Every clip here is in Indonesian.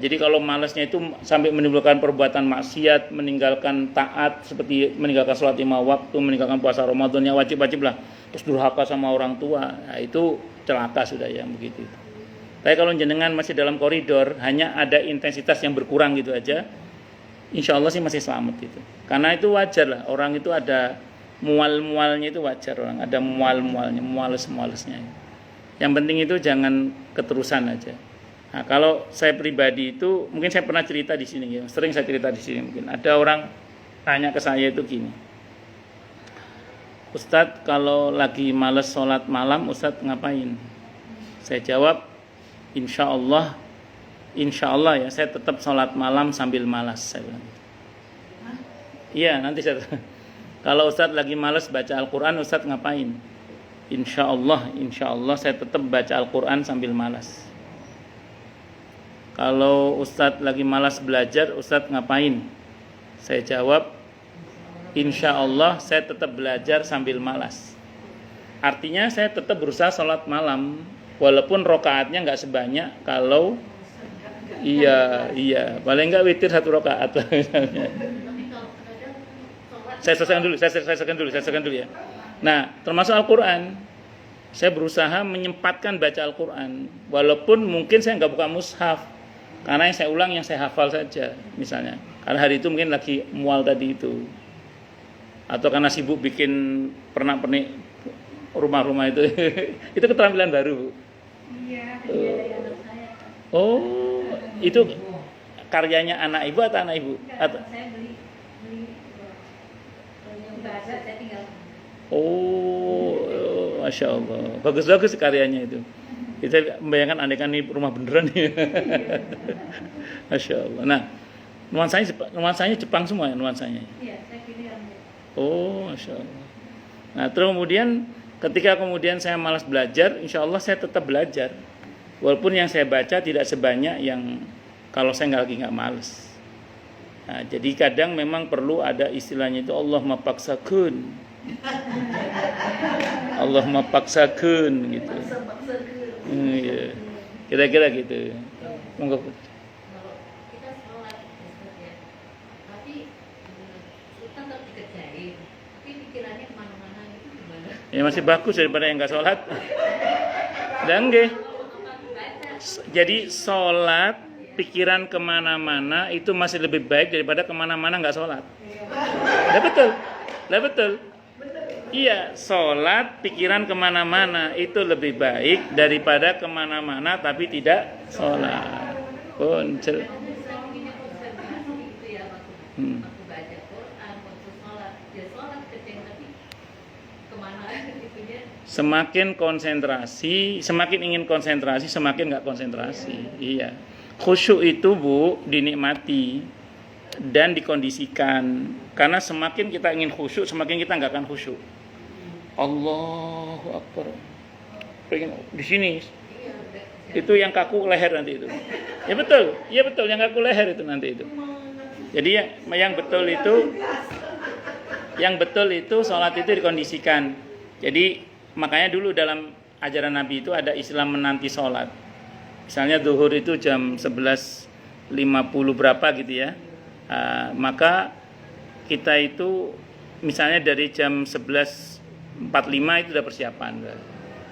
Jadi kalau malasnya itu sampai menimbulkan perbuatan maksiat, meninggalkan taat seperti meninggalkan sholat 5 waktu, meninggalkan puasa Ramadan yang wajib-wajib lah, terus durhaka sama orang tua, nah, itu celaka sudah ya begitu. Tapi kalau jenengan masih dalam koridor, hanya ada intensitas yang berkurang gitu aja, insya Allah sih masih selamat gitu. Karena itu wajar lah, orang itu ada mual-mualnya, itu wajar, orang ada mual-mualnya, muales-mualesnya. Yang penting itu jangan keterusan aja. Nah, kalau saya pribadi itu, mungkin saya pernah cerita di sini ya, sering saya cerita di sini mungkin. Ada orang tanya ke saya itu gini, Ustadz kalau lagi males sholat malam, Ustadz ngapain? Saya jawab, insya Allah ya, saya tetap sholat malam sambil malas. Saya bilang, iya nanti saya. Kalau Ustadz lagi malas baca Al-Quran, Ustadz ngapain? Insya Allah saya tetap baca Al-Quran sambil malas. Kalau Ustadz lagi malas belajar, Ustadz ngapain? Saya jawab, insya Allah saya tetap belajar sambil malas. Artinya saya tetap berusaha sholat malam, walaupun rokaatnya nggak sebanyak kalau iya paling nggak witir 1 rokaat misalnya. Saya selesaikan dulu ya. Nah, termasuk Al-Quran, saya berusaha menyempatkan baca Al-Quran, walaupun mungkin saya nggak buka mushaf, karena yang saya ulang yang saya hafal saja misalnya, karena hari itu mungkin lagi mual tadi itu, atau karena sibuk bikin pernak-pernik rumah-rumah itu. Itu keterampilan baru. Iya, dari anak saya. Oh, itu karyanya anak ibu atau anak ibu? Atau? Saya beli nggak ada, saya tinggal. Oh, Masya Allah, bagus karyanya itu. Kita membayangkan andekan ini rumah beneran ya. Masya Allah. Nah, nuansanya Jepang semua ya nuansanya. Iya, saya pilih yang. Oh, Masya Allah. Nah, terus kemudian ketika saya malas belajar, insya Allah saya tetap belajar. Walaupun yang saya baca tidak sebanyak yang kalau saya nggak malas. Nah, jadi kadang memang perlu ada istilahnya itu Allah mapaksakeun. Allah mapaksakeun gitu. Iya. Kira-kira gitu. Monggo. Kalau kita sholat ya, tapi kita tetap dikerjain, tapi pikirannya kemana-mana itu gimana? Ya masih bagus daripada yang nggak sholat. Dan nggih. Jadi sholat pikiran kemana-mana itu masih lebih baik daripada kemana-mana nggak sholat. Lah betul. Iya, sholat pikiran kemana-mana itu lebih baik daripada kemana-mana tapi tidak sholat. Poncel. Baca Quran, waktu sholat, ya sholat kecil tapi kemana gitu dia. Semakin ingin konsentrasi, semakin nggak konsentrasi. Iya. Khusyuk itu Bu dinikmati dan dikondisikan. Karena semakin kita ingin khusyuk, semakin kita nggak akan khusyuk. Allahu Akbar. Di sini itu yang kaku leher nanti itu. Ya betul, yang kaku leher itu nanti itu. Jadi yang betul itu sholat itu dikondisikan. Jadi makanya dulu dalam ajaran Nabi itu ada istilah menanti sholat. Misalnya zuhur itu jam 11.50 berapa gitu ya. Maka kita itu misalnya dari jam 11.45 itu udah persiapan.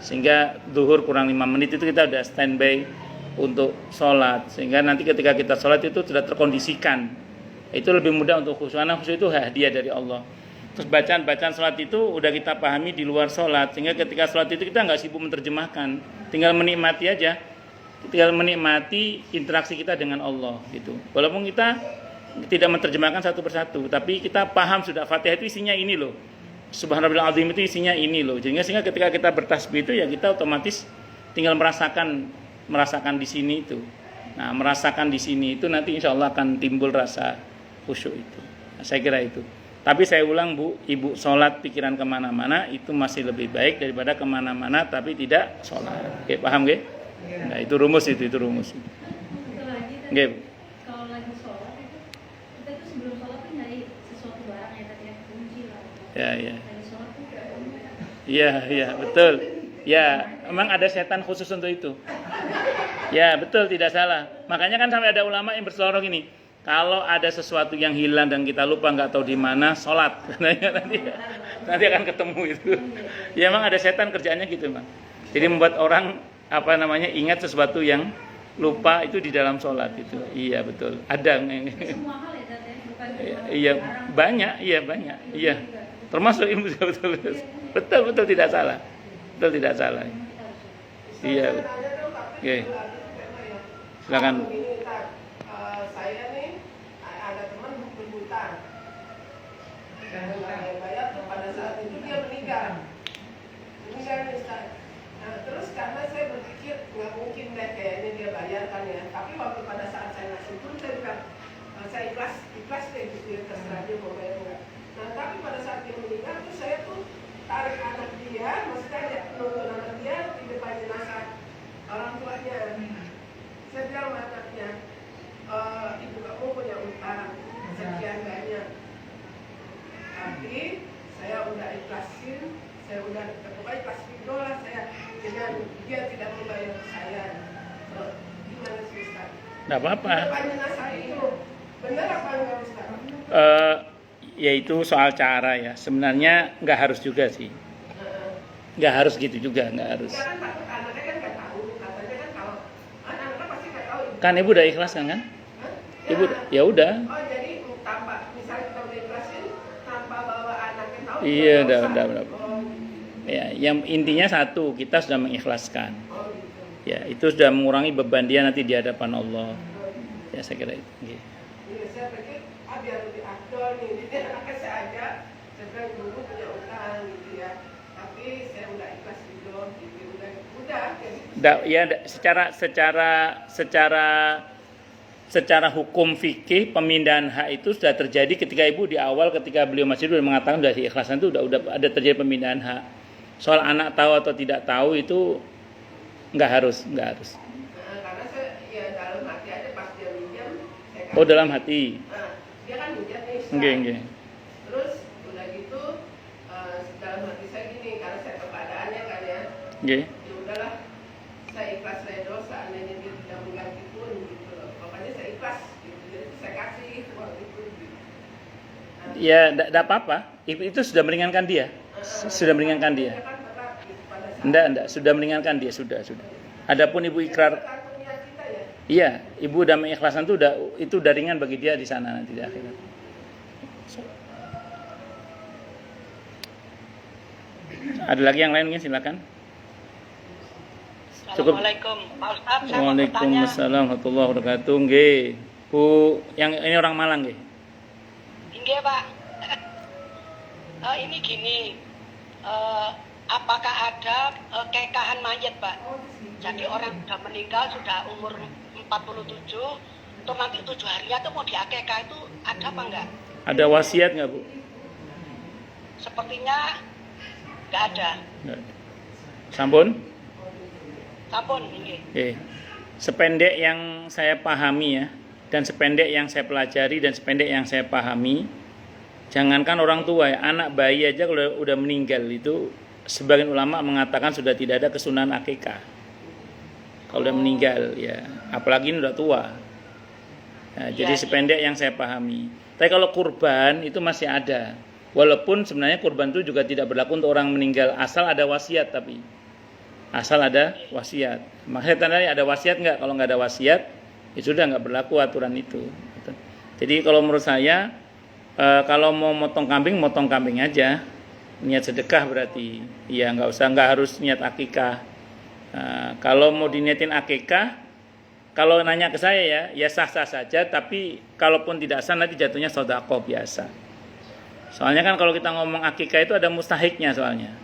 Sehingga zuhur kurang 5 menit itu kita udah standby untuk sholat. Sehingga nanti ketika kita sholat itu sudah terkondisikan. Itu lebih mudah untuk khusyuk. Karena khusyuk itu hadiah dari Allah. Terus bacaan sholat itu udah kita pahami di luar sholat. Sehingga ketika sholat itu kita nggak sibuk menerjemahkan. Tinggal menikmati aja. Tinggal menikmati interaksi kita dengan Allah gitu. Walaupun kita tidak menerjemahkan satu persatu, tapi kita paham sudah Fatihah itu isinya ini loh. Subhanallahil azim itu isinya ini loh. Sehingga ketika kita bertasbih itu ya kita otomatis tinggal merasakan di sini itu. Nah, merasakan di sini itu nanti insya Allah akan timbul rasa khusyuk itu. Nah, saya kira itu. Tapi saya ulang Bu, ibu sholat pikiran kemana-mana itu masih lebih baik daripada kemana-mana tapi tidak sholat. Oke, paham gak? Nah, itu rumus. Nggih. Kalau lagi sholat itu kita tuh sebelum sholat tuh nyari sesuatu barang ya tadi yang kunci lah. Ya. Lagi sholat tuh Iya, betul. Ya, memang ada setan khusus untuk itu. Ya betul, tidak salah. Makanya kan sampai ada ulama yang berseloroh gini. Kalau ada sesuatu yang hilang dan kita lupa nggak tahu di mana, sholat. Nanti akan ketemu itu. Ya emang ada setan kerjaannya gitu, Bang. Jadi membuat orang ingat sesuatu yang lupa itu di dalam sholat itu. Iya betul. Ada. Semua hal ya, Dad, ya? Bukan cuma Iya barang. banyak. Iya banyak. Iya. Termasuk ilmu betul. Betul tidak salah. Betul tidak salah. Iya. Oke. Silakan. Saya nih ada teman berhutang dan saya bayar tuh pada saat itu dia meninggal nih Ustaz. Nah, terus karena saya berpikir nggak mungkin deh kayaknya dia bayarkan ya, tapi waktu pada saat saya ngasih pun saya bilang saya ikhlas deh gitu ya, terserah dia mau bayar nggak. Nah tapi pada saat dia meninggal tuh saya tuh tarik anak dia, maksudnya dia nonton anak dia di depan jenazah orang tuanya. Saya bilang sama anaknya, ibu kamu punya utang sekian banyak, tapi saya udah ikhlasin, saya udah pokoknya ikhlas gitu lah saya dengan dia tidak membayar ke saya. Gimana sih Ustaz? Nggak apa-apa. Depan jenazah itu benar apa enggak Ustaz? Ya itu soal cara ya. Sebenarnya nggak harus juga sih. Nggak harus gitu juga, nggak harus. Kan takut anaknya kan nggak tahu, katanya kan kalau anaknya pasti nggak tahu. Kan ibu udah ikhlas kan? Hah? Ibu ya udah. Oh jadi tanpa misalnya kita udah ikhlasin tanpa bawa anaknya tahu. Iya, nggak usah. udah. Oh, Ya, yang intinya satu, kita sudah mengikhlaskan. oh gitu. Ya, itu sudah mengurangi beban dia nanti di hadapan Allah. Ya, saya kira itu. Oke. Iya, saya pikir biar lebih afdol nih, jadi anaknya saya ajak, saya bilang dulu punya utang gitu ya, tapi saya udah ikhlas gitu, udah jadi. Ya, secara hukum fikih pemindahan hak itu sudah terjadi ketika ibu di awal ketika beliau masih sudah mengatakan sudah diikhlasan itu udah ada terjadi pemindahan hak. Soal anak tahu atau tidak tahu itu nggak harus. Karena saya ya dalam hati aja pas dia minjam, saya kasih. Oh dalam hati. Nah, dia kan minjam nih. Oke. Terus udah gitu dalam hati saya gini, karena saya kepadaannya kan ya. Oke. Ya udahlah, saya ikhlas redho seandainya dia tidak mengganti pun gitu loh. Pokoknya saya ikhlas gitu. Jadi saya kasih uang itu gitu. Nah, Ya tidak apa-apa. Itu sudah meringankan dia. Sudah meringankan dia. kan berat gitu pada saat Enggak, sudah meringankan dia, sudah. Adapun ibu ikrar, tergantung niat kita ya. iya, ibu udah mengikhlaskan itu udah ringan bagi dia di sana nanti di akhirat. Ada lagi yang lain mungkin silakan. Cukup. Assalamualaikum, Pak Ustadz. Saya mau bertanya. Waalaikumsalam warahmatullahi wabarakatuh. Nggih. Bu, yang ini orang Malang nggih. Inggih, Pak. Ini gini, apakah ada kekahan mayat, Pak? Jadi orang sudah meninggal, sudah umur 47, terus nanti 7 harinya itu mau diakekah itu ada apa enggak? Ada wasiat nggak Bu? Sepertinya enggak ada. Nggak ada. Sampun? Sampun, inggih. Sependek yang saya pahami ya, dan sependek yang saya pelajari dan sependek yang saya pahami, jangankan orang tua ya, anak bayi aja kalau udah meninggal itu sebagian ulama mengatakan sudah tidak ada kesunahan akikah. Kalau udah meninggal ya, apalagi ini udah tua. Nah, jadi sependek yang saya pahami. Tapi kalau kurban itu masih ada. Walaupun sebenarnya kurban itu juga tidak berlaku untuk orang meninggal asal ada wasiat tapi. Asal ada wasiat. Makanya tandanya ada wasiat enggak? Kalau enggak ada wasiat, ya sudah enggak berlaku aturan itu. Jadi kalau menurut saya kalau mau motong kambing aja. Niat sedekah berarti. Iya, enggak harus niat akikah. Kalau mau diniatin akikah, kalau nanya ke saya ya sah-sah saja, tapi kalaupun tidak sah nanti jatuhnya sedekah biasa. Soalnya kan kalau kita ngomong akikah itu ada mustahiknya soalnya.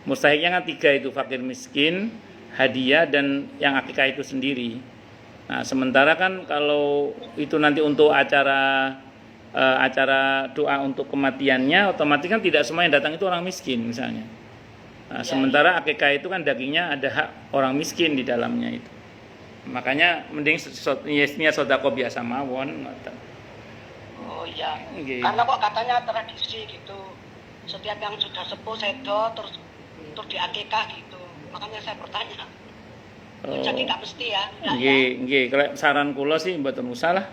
Mustahiknya kan 3 itu, fakir miskin, hadiah, dan yang akikah itu sendiri. Nah sementara kan kalau itu nanti untuk acara doa untuk kematiannya, otomatis kan tidak semua yang datang itu orang miskin misalnya. Nah, sementara akikah itu kan dagingnya ada hak orang miskin di dalamnya itu. Makanya mending niat sedekah biasa mawon. Oh iya. Okay. Karena kok katanya tradisi gitu. Setiap yang sudah sepuh sedo terus diakikah gitu. Makanya saya bertanya. Jadi nggak mesti ya. Nggak ya. Nggih, kalau saran kula sih mboten usah lah.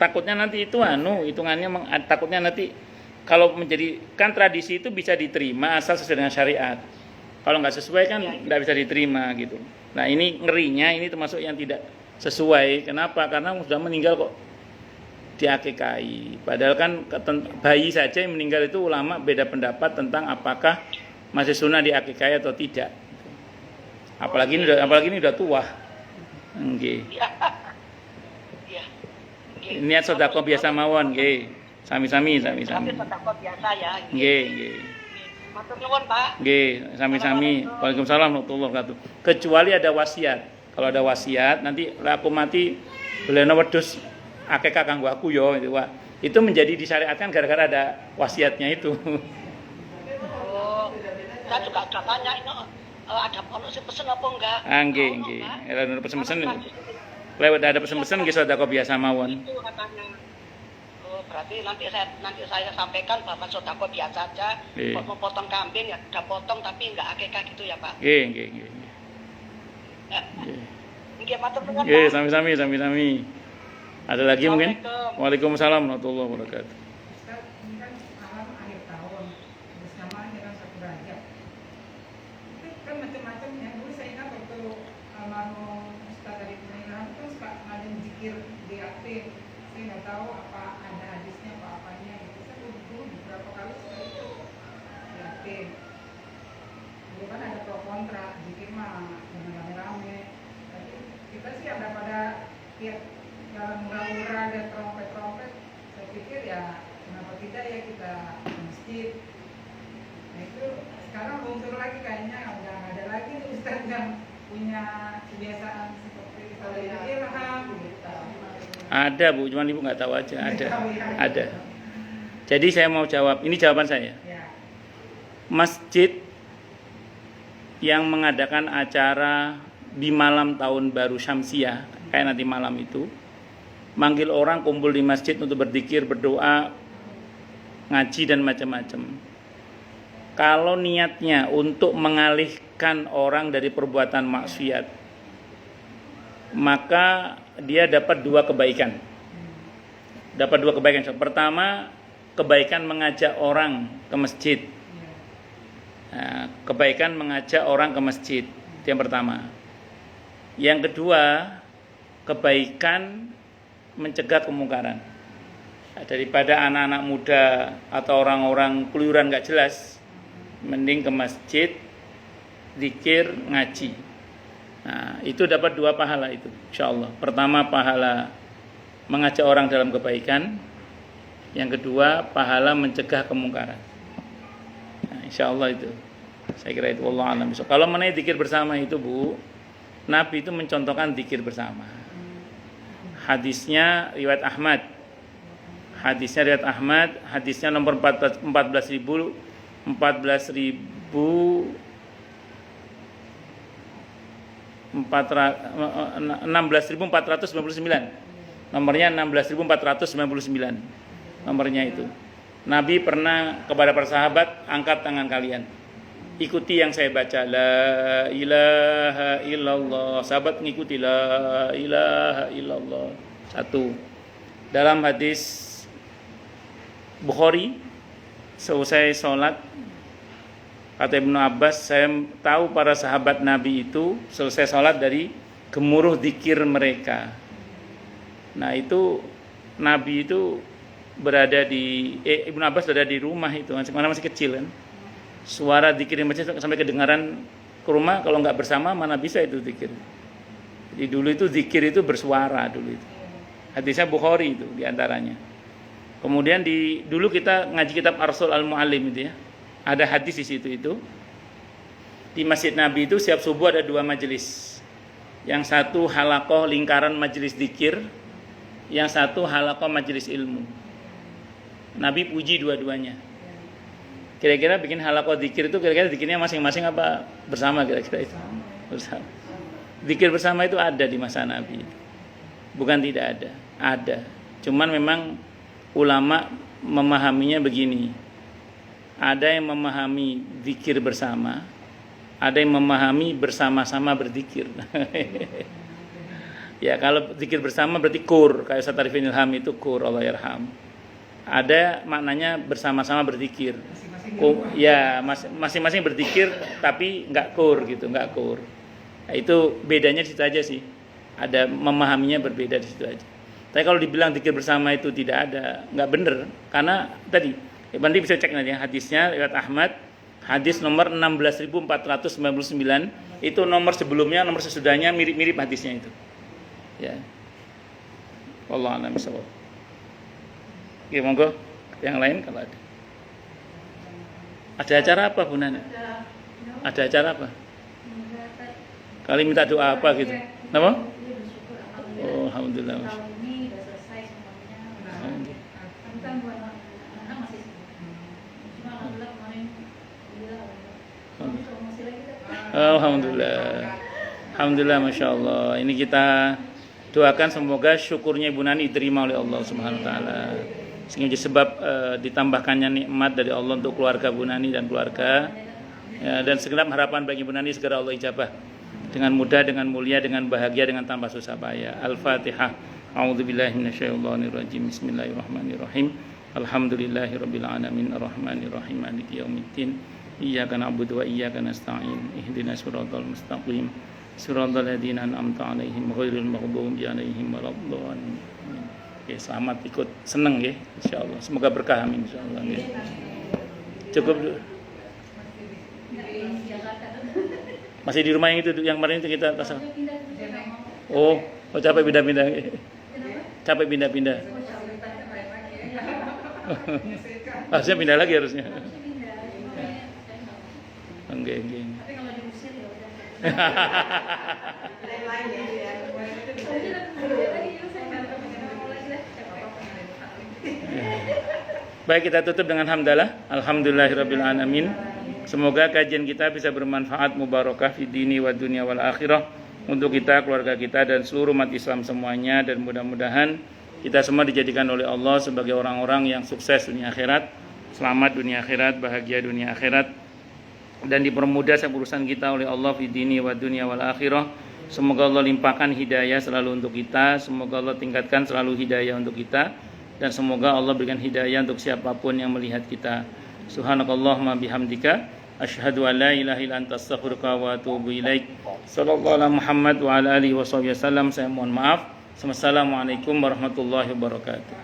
Takutnya nanti itu hitungannya takutnya nanti kalau menjadi kan tradisi itu bisa diterima asal sesuai dengan syariat. Kalau nggak sesuai kan nggak bisa diterima gitu. Nah ini ngerinya ini termasuk yang tidak sesuai. Kenapa? Karena sudah meninggal kok diakikahi. Padahal kan bayi saja yang meninggal itu ulama beda pendapat tentang apakah masih sunnah diakikahi atau tidak. Apalagi ini udah tua. Nggih. Iya. Iya. Nggih. Niat sedekah biasa mawon nggih. Sami-sami. Tapi sedekah biasa ya. Nggih. Matur nuwun, Pak. Nggih, sami-sami. Waalaikumsalam warahmatullahi wabarakatuh. Kecuali ada wasiat. Kalau ada wasiat nanti aku mati belena wedhus akekah kanggo aku yo itu, Pak. Itu menjadi disyariatkan gara-gara ada wasiatnya itu. Oh. Saya juga udah tanya ini ada ono sing pesen apa enggak? Nggih. Ada pesen-pesen. Lewat ada pesen-pesen nggih sedekah biasa mawon. Itu katanya. Oh, berarti nanti saya sampaikan Bapak sedekah biasa aja. Iya. Mau potong kambing ya udah potong tapi enggak akekah gitu ya, Pak. Nggih. Nggih, matur nuwun, Nggih, Pak. sami-sami. Ada lagi mungkin? Assalamualaikum. Waalaikumsalam warahmatullahi wabarakatuh. Ustaz, ini kan malam akhir tahun, bersama ini kan 1 Rajab. Itu kan macam-macam ya. Dulu saya ingat waktu almarhum Ustaz dari pernikahan itu kan suka ngadain zikir di aktif. Saya nggak tahu apa ada hadisnya apa apanya gitu. Saya dulu beberapa kali suka itu di aktif. Dulu kan ada pro kontra zikir mah jangan rame-rame. Tapi kita sih ada pada tiap jalan murah-murah dan trompet-trompet, saya pikir ya kenapa tidak ya kita ke masjid. Nah itu sekarang muncul lagi kayaknya udah nggak ada lagi nih Ustadz yang punya kebiasaan seperti kita ilham gitu. Ada Bu, cuman Ibu nggak tahu aja. Ada. Jadi saya mau jawab, ini jawaban saya. Ya. Masjid yang mengadakan acara di malam tahun baru Syamsiah, kayak nanti malam itu, manggil orang kumpul di masjid untuk berzikir, berdoa, ngaji dan macam-macam. Kalau niatnya untuk mengalihkan orang dari perbuatan maksiat, maka dia dapat 2 kebaikan. Pertama, kebaikan mengajak orang ke masjid. Nah, kebaikan mengajak orang ke masjid, itu yang pertama. Yang kedua, kebaikan mencegah kemungkaran. Daripada anak-anak muda atau orang-orang keluyuran gak jelas, mending ke masjid, zikir, ngaji. Nah, itu dapat 2 pahala itu, insyaallah. Pertama, pahala mengajak orang dalam kebaikan. Yang kedua, pahala mencegah kemungkaran. Nah, insyaallah itu. Saya kira itu, wallahu a'lam bishawab. Kalau mengenai zikir bersama itu, Bu, Nabi itu mencontohkan zikir bersama. Hadisnya riwayat Ahmad. Hadisnya nomor 16.499. Nomornya 16.499. Nomornya itu. Nabi pernah kepada para sahabat, angkat tangan kalian. Ikuti yang saya baca, la ilaha illallah. Sahabat mengikuti la ilaha illallah. 1. Dalam hadis Bukhari, selesai sholat, kata Ibnu Abbas, saya tahu para sahabat Nabi itu selesai sholat dari gemuruh zikir mereka. Nah itu Nabi itu berada di Ibnu Abbas berada di rumah itu, mana masih kecil kan. Suara zikir di masjid sampai kedengaran ke rumah, kalau nggak bersama mana bisa itu zikir. Jadi dulu itu zikir itu bersuara dulu itu. Hadisnya Bukhari itu diantaranya. Kemudian dulu kita ngaji kitab Arsul Al-Muallim itu ya. Ada hadis di situ itu. Di Masjid Nabi itu setiap subuh ada 2 majelis. Yang satu halaqah lingkaran majelis zikir, yang satu halaqah majelis ilmu. Nabi puji dua-duanya. Kira-kira bikin halaqah zikir itu kira-kira zikirnya masing-masing apa bersama kira-kira itu? Bersama. Zikir bersama itu ada di masa Nabi. Bukan tidak ada, ada. Cuman memang ulama memahaminya begini. Ada yang memahami zikir bersama, ada yang memahami bersama-sama berzikir. Ya, kalau zikir bersama berarti kur, kayak Ustaz Arifin Ilham itu kur, Allah yarham. Ada maknanya bersama-sama berzikir. Ya, masing-masing berzikir tapi enggak kur gitu, enggak kur. Nah, itu bedanya di situ aja sih. Ada memahaminya berbeda di situ aja. Tapi kalau dibilang zikir bersama itu tidak ada, enggak bener. Karena tadi, nanti bisa cek nanti ya, hadisnya lewat Ahmad, hadis nomor 16.499, itu nomor sebelumnya, nomor sesudahnya mirip-mirip hadisnya itu. Ya. Wallahu a'lam bishawab. Oke, monggo yang lain kalau ada. Ada acara apa Bu Nana? Ada acara apa? Kali minta doa apa gitu? Kenapa? Oh, alhamdulillah. Tahun ini udah selesai semuanya. Kan buat anak masih cuma alhamdulillah kemarin masih lagi. Alhamdulillah. Alhamdulillah, Masya Allah. Ini kita doakan semoga syukurnya Ibu Nani diterima oleh Allah Subhanahu wa taala. Sehingga jadi sebab ditambahkannya nikmat dari Allah untuk keluarga Bu Nani dan keluarga. Ya, dan segenap harapan bagi Bu Nani segera Allah ijabah. Dengan mudah, dengan mulia, dengan bahagia, dengan tanpa susah payah. Al-Fatihah. A'udzubillahi minasyaitonirrajim. Bismillahirrahmanirrahim. Alhamdulillahirabbil alamin arrahmanirrahim maliki yaumiddin. Iyyaka na'budu wa iyyaka nasta'in. Ihdinas siratal mustaqim. Siratal ladzina an'amta 'alaihim ghairil maghdubi 'alaihim waladdallin. Oke, selamat ikut seneng ya, insyaallah. Semoga berkah amin insyaallah. Cukup dulu. Masih di rumah yang itu, yang kemarin itu kita pasang. Oh capek pindah-pindah. Capek pindah-pindah. Harusnya pindah lagi harusnya. Enggak. Tapi kalau diusir ya udah. Baik, kita tutup dengan hamdalah. Alhamdulillahirabbil alamin. Semoga kajian kita bisa bermanfaat, mubarakah fi dini wa dunya wal akhirah untuk kita, keluarga kita dan seluruh umat Islam semuanya, dan mudah-mudahan kita semua dijadikan oleh Allah sebagai orang-orang yang sukses dunia akhirat, selamat dunia akhirat, bahagia dunia akhirat, dan dipermudah urusan kita oleh Allah fi dini wa dunya wal akhirah. Semoga Allah limpahkan hidayah selalu untuk kita, semoga Allah tingkatkan selalu hidayah untuk kita, dan semoga Allah berikan hidayah untuk siapapun yang melihat kita. Subhanakallahumma bihamdika asyhadu an la ilaha illa anta astaghfiruka wa atubu ilaik. Sallallahu alaihi Muhammad wa ala alihi wasallam. Saya mohon maaf. Wassalamualaikum warahmatullahi wabarakatuh.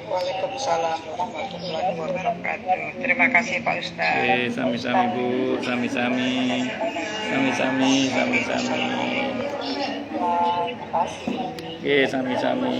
Waalaikumsalam warahmatullahi wabarakatuh. Terima kasih Pak Ustaz. Sami-sami Bu, sami-sami. Sami-sami. Terima kasih. Sami-sami.